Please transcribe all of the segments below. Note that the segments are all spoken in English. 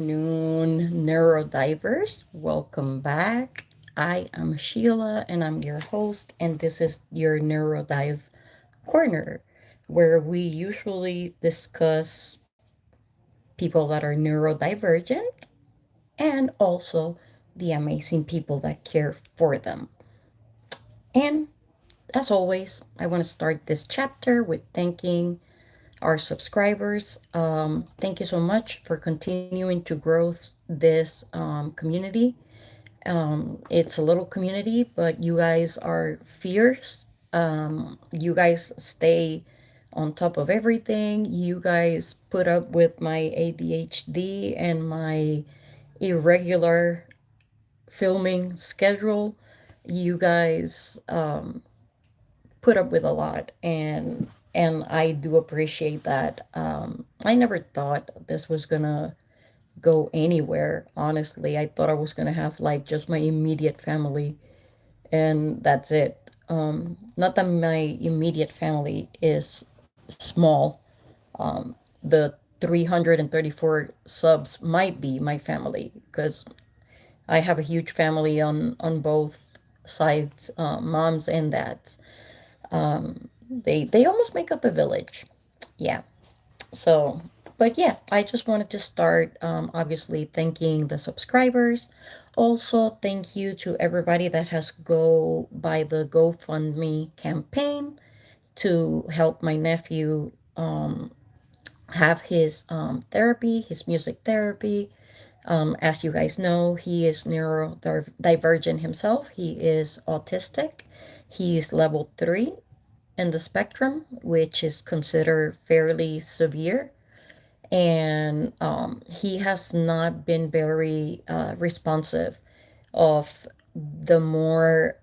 afternoon, neurodivers. Welcome back. I am Sheila and I'm your host, and this is your Neurodive Corner, where we usually discuss people that are neurodivergent and also the amazing people that care for them. And as always, I want to start this chapter with thanking our subscribers. Thank you so much for continuing to grow this community. It's a little community, but you guys are fierce. You guys stay on top of everything. You guys put up with my ADHD and my irregular filming schedule. You guys put up with a lot, and I do appreciate that. I never thought this was gonna go anywhere. Honestly, I thought I was gonna have like just my immediate family, and that's it. Not that my immediate family is small. The 334 subs might be my family because I have a huge family on both sides, moms and dads. They almost make up a village. Yeah. So, but yeah, I just wanted to start obviously thanking the subscribers. Also, thank you to everybody that has go by the GoFundMe campaign to help my nephew have his therapy, his music therapy. As you guys know, he is neurodivergent himself. He is autistic. He is level 3 in the spectrum, which is considered fairly severe. And he has not been very responsive of the more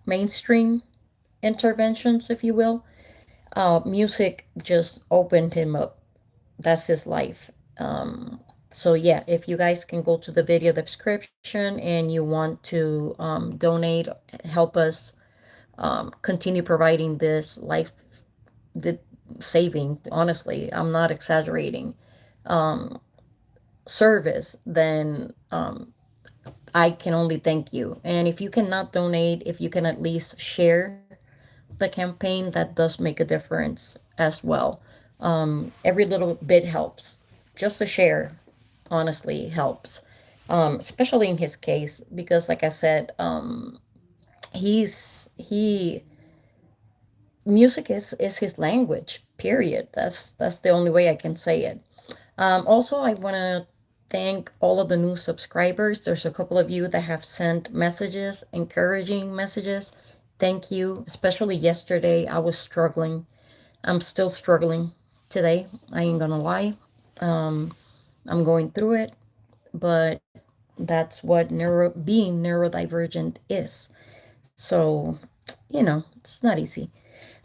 mainstream interventions, if you will. Music just opened him up. That's his life. So yeah, if you guys can go to the video description and you want to donate, help us continue providing this life, the saving, honestly, I'm not exaggerating, service, then I can only thank you. And if you cannot donate, if you can at least share the campaign, that does make a difference as well. Every little bit helps. Just a share, honestly, helps. Especially in his case, because like I said, he music is his language. Period. That's the only way I can say it. Also, I want to thank all of the new subscribers. There's a couple of you that have sent messages, encouraging messages. Thank you. Especially yesterday, I was struggling. I'm still struggling today. I ain't gonna lie. I'm going through it, but that's what being neurodivergent is. So, it's not easy.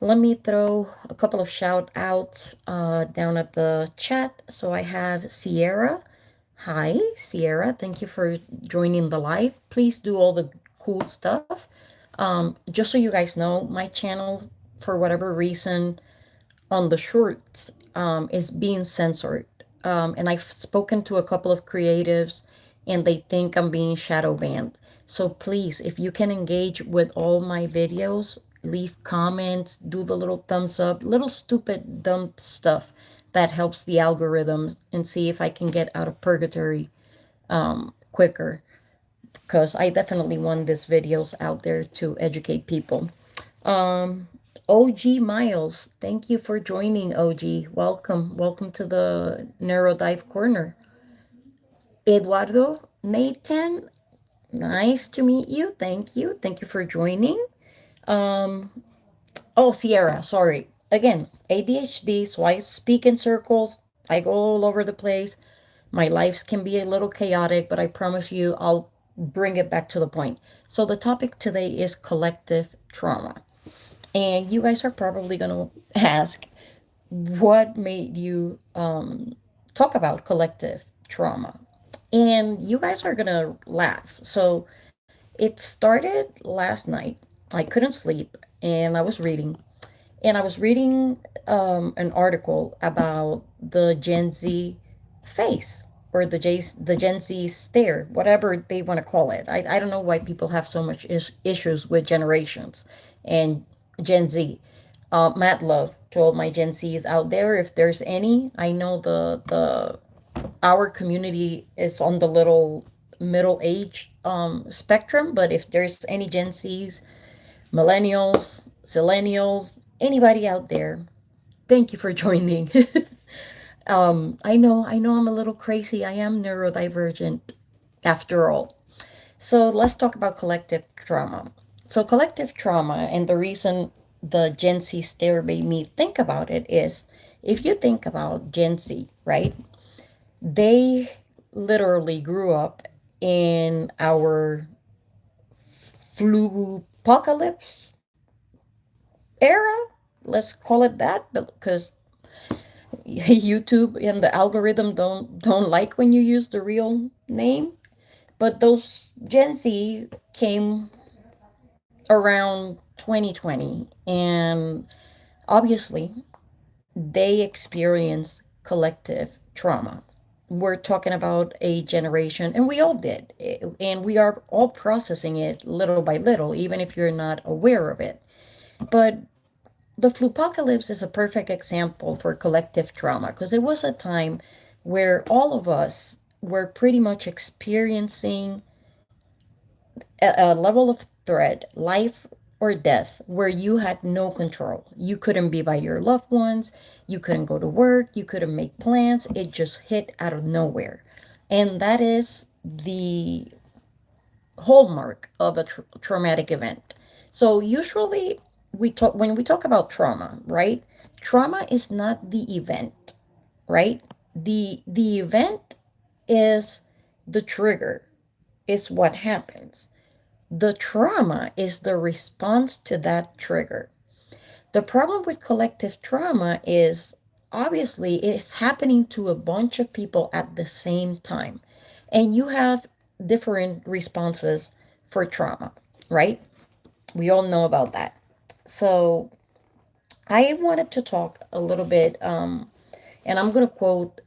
Let me throw a couple of shout outs down at the chat. So I have Sierra. Hi, Sierra. Thank you for joining the live. Please do all the cool stuff. Just so you guys know, my channel, for whatever reason, on the shorts is being censored. And I've spoken to a couple of creatives and they think I'm being shadow banned. So please, if you can engage with all my videos, leave comments, do the little thumbs up, little stupid dumb stuff that helps the algorithm and see if I can get out of purgatory quicker, because I definitely want these videos out there to educate people. OG Miles, thank you for joining, OG. Welcome. Welcome to the Neurodive Corner. Eduardo Nathan, nice to meet you. Thank you. Thank you for joining. Oh, Sierra, sorry. Again, ADHD, so I speak in circles. I go all over the place. My lives can be a little chaotic, but I promise you I'll bring it back to the point. So the topic today is collective trauma. And you guys are probably going to ask, what made you talk about collective trauma? And you guys are going to laugh. So it started last night. I couldn't sleep and I was reading. And I was reading an article about the Gen Z face, or the Gen Z stare, whatever they want to call it. I don't know why people have so much issues with generations and Gen Z. Mad love to all my Gen Zs out there. If there's any, I know the our community is on the little middle age spectrum, but if there's any Gen Zs, millennials, zillennials, anybody out there, thank you for joining. I know I'm a little crazy. I am neurodivergent after all. So let's talk about collective trauma. So collective trauma, and the reason the Gen Z stare made me think about it is, if you think about Gen Z, right? They literally grew up in our flu apocalypse era. Let's call it that, because YouTube and the algorithm don't like when you use the real name. But those Gen Z came around 2020, and obviously they experienced collective trauma. We're talking about a generation, and we all did, and we are all processing it little by little, even if you're not aware of it. But the flupocalypse is a perfect example for collective trauma, because it was a time where all of us were pretty much experiencing a level of threat, life or death, where you had no control. You couldn't be by your loved ones, you couldn't go to work, you couldn't make plans. It just hit out of nowhere. And that is the hallmark of a traumatic event. So usually we talk when we talk about trauma, right? Trauma is not the event, right? The event is the trigger, is what happens. The trauma is the response to that trigger. The problem with collective trauma is, obviously it's happening to a bunch of people at the same time. And you have different responses for trauma, right? We all know about that. So I wanted to talk a little bit, and I'm going to quote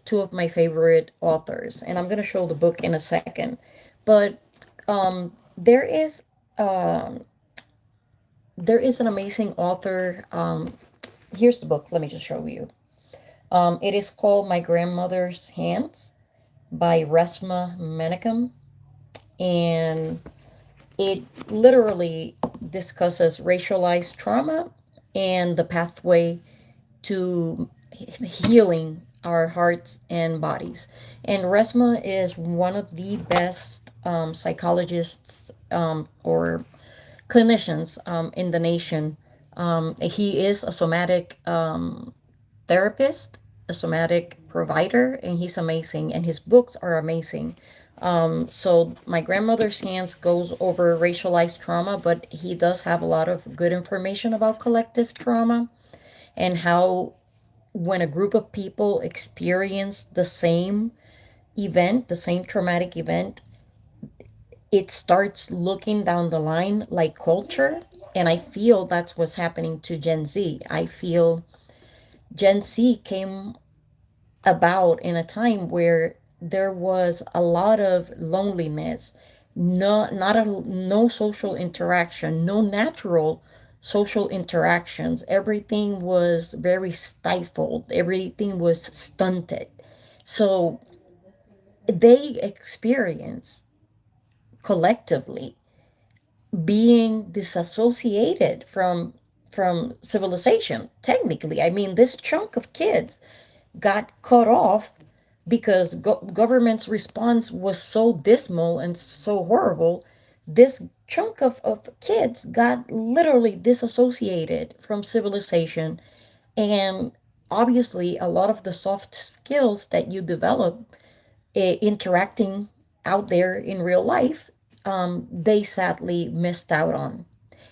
two of my favorite authors, and I'm going to show the book in a second. But there is um, there is an amazing author. Here's the book. Let me just show you. It is called My Grandmother's Hands by Resma Menakem, and it literally discusses racialized trauma and the pathway to healing our hearts and bodies. And Resma is one of the best psychologists, or clinicians, in the nation. He is a somatic therapist, a somatic provider, and he's amazing. And his books are amazing. So my grandmother's hands goes over racialized trauma, but he does have a lot of good information about collective trauma, and how when a group of people experience the same event, the same traumatic event, it starts looking down the line like culture. And I feel that's what's happening to Gen Z. I feel Gen Z came about in a time where there was a lot of loneliness, no social interaction, no natural social interactions. Everything was very stifled, everything was stunted. So they experience collectively being disassociated from civilization. Technically, I mean, this chunk of kids got cut off because government's response was so dismal and so horrible. This chunk of kids got literally disassociated from civilization. And obviously, a lot of the soft skills that you develop, interacting out there in real life, they sadly missed out on.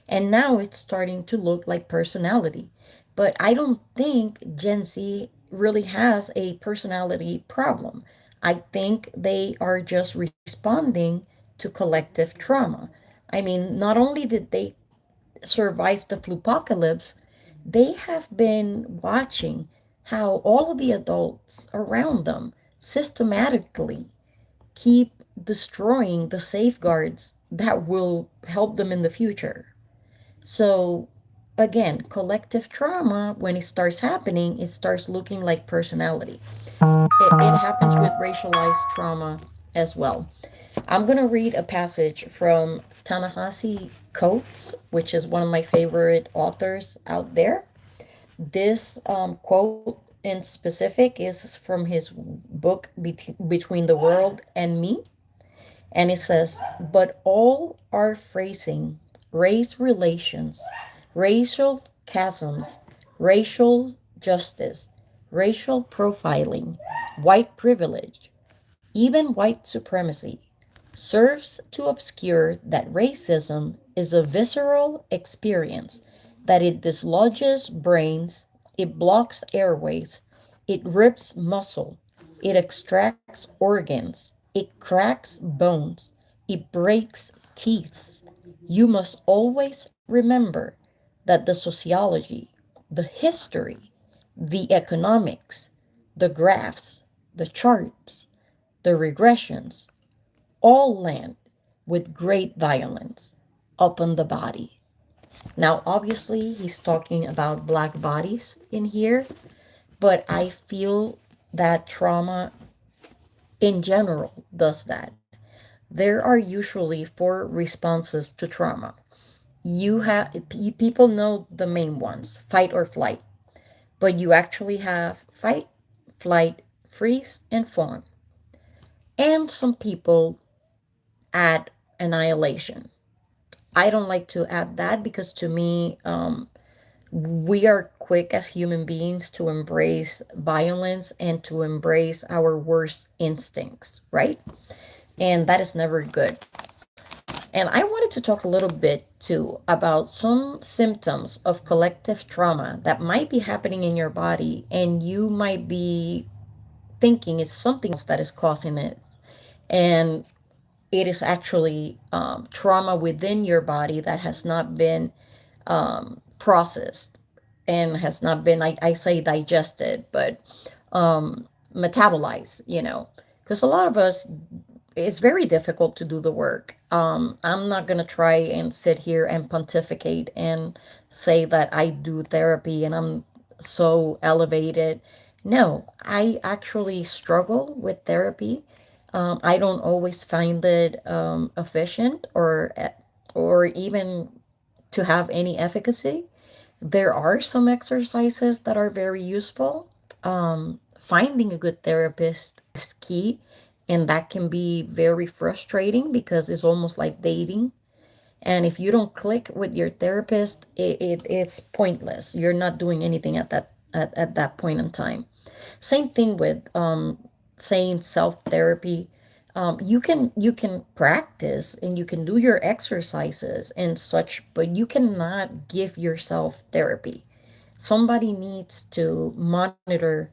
And now it's starting to look like personality. But I don't think Gen Z really has a personality problem. I think they are just responding to collective trauma. I mean, not only did they survive the flupocalypse, they have been watching how all of the adults around them systematically keep destroying the safeguards that will help them in the future. So, again, collective trauma, when it starts happening, it starts looking like personality. It happens with racialized trauma as well. I'm going to read a passage from Ta-Nehisi Coates, which is one of my favorite authors out there. This quote in specific is from his book Between the World and Me. And it says, but all are phrasing, race relations, racial chasms, racial justice, racial profiling, white privilege, even white supremacy, serves to obscure that racism is a visceral experience, that it dislodges brains, it blocks airways, it rips muscle, it extracts organs, it cracks bones, it breaks teeth. You must always remember that the sociology, the history, the economics, the graphs, the charts, the regressions, all land with great violence upon the body. Now, obviously, he's talking about black bodies in here, but I feel that trauma in general does that. There are usually four responses to trauma. People know the main ones, fight or flight, but you actually have fight, flight, freeze, and fawn. And some people add annihilation. I don't like to add that because to me, we are quick as human beings to embrace violence and to embrace our worst instincts, right? And that is never good. And I wanted to talk a little bit too about some symptoms of collective trauma that might be happening in your body, and you might be thinking it's something else that is causing it. And it is actually trauma within your body that has not been processed and has not been, I say digested, but metabolized, because a lot of us, it's very difficult to do the work. I'm not going to try and sit here and pontificate and say that I do therapy and I'm so elevated. No, I actually struggle with therapy. I don't always find it efficient or even to have any efficacy. There are some exercises that are very useful. Finding a good therapist is key, and that can be very frustrating because it's almost like dating. And if you don't click with your therapist, it's pointless. You're not doing anything at that point in time. Same thing with saying self therapy. You can practice and you can do your exercises and such, but you cannot give yourself therapy. Somebody needs to monitor.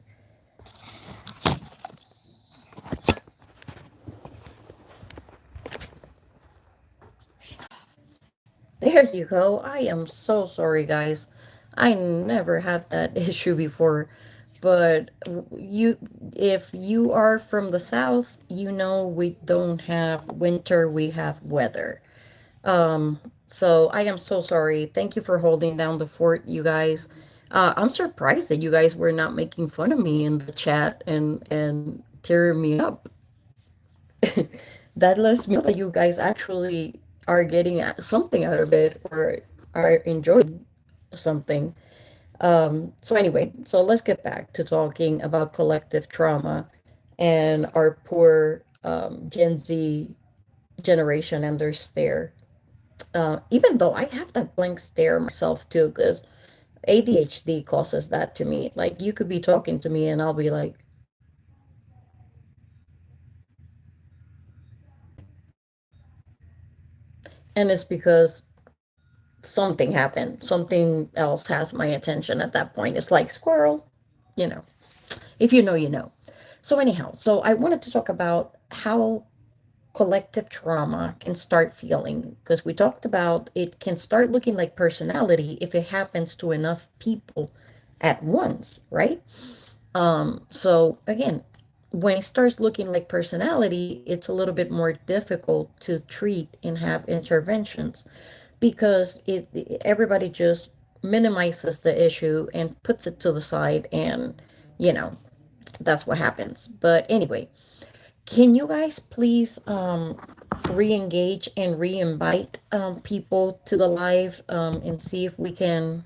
There you go. I am so sorry, guys. I never had that issue before. But you, if you are from the south, you know we don't have winter, we have weather. So I am so sorry. Thank you for holding down the fort, you guys. I'm surprised that you guys were not making fun of me in the chat and tearing me up. That lets me know that you guys actually are getting something out of it or are enjoying something. So anyway, so let's get back to talking about collective trauma and our poor Gen Z generation and their stare. Even though I have that blank stare myself too, because ADHD causes that to me. Like you could be talking to me and I'll be like, and it's because something happened. Something else has my attention at that point. It's like squirrel, you know. If you know, you know. So anyhow, so I wanted to talk about how collective trauma can start feeling because we talked about it can start looking like personality if it happens to enough people at once, right? So again, when it starts looking like personality, it's a little bit more difficult to treat and have interventions because everybody just minimizes the issue and puts it to the side, and you know that's what happens. But anyway, can you guys please re-engage and re-invite people to the live, and see if we can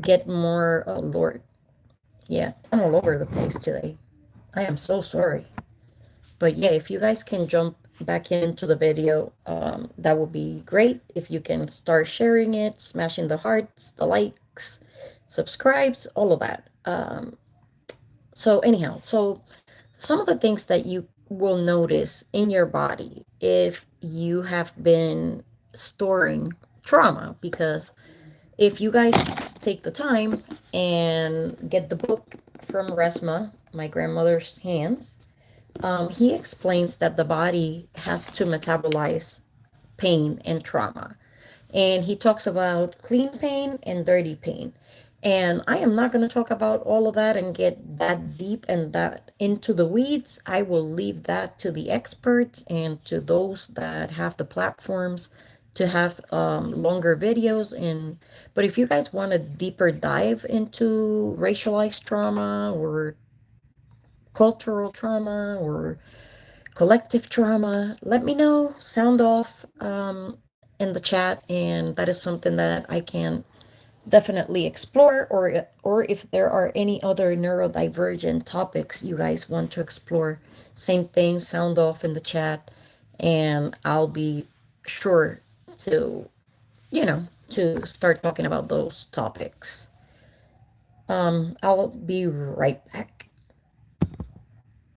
get more, oh Lord. Yeah, I'm all over the place today. I am so sorry. But yeah, if you guys can jump back into the video, that would be great. If you can start sharing it, smashing the hearts, the likes, subscribes, all of that. So anyhow, so some of the things that you will notice in your body if you have been storing trauma, because if you guys take the time and get the book from Resma, my grandmother's hands, he explains that the body has to metabolize pain and trauma. And he talks about clean pain and dirty pain. And I am not going to talk about all of that and get that deep and that into the weeds. I will leave that to the experts and to those that have the platforms to have longer videos. And but if you guys want a deeper dive into racialized trauma or cultural trauma or collective trauma, let me know. Sound off in the chat, and that is something that I can definitely explore. Or if there are any other neurodivergent topics you guys want to explore, same thing. Sound off in the chat, and I'll be sure to to start talking about those topics. I'll be right back.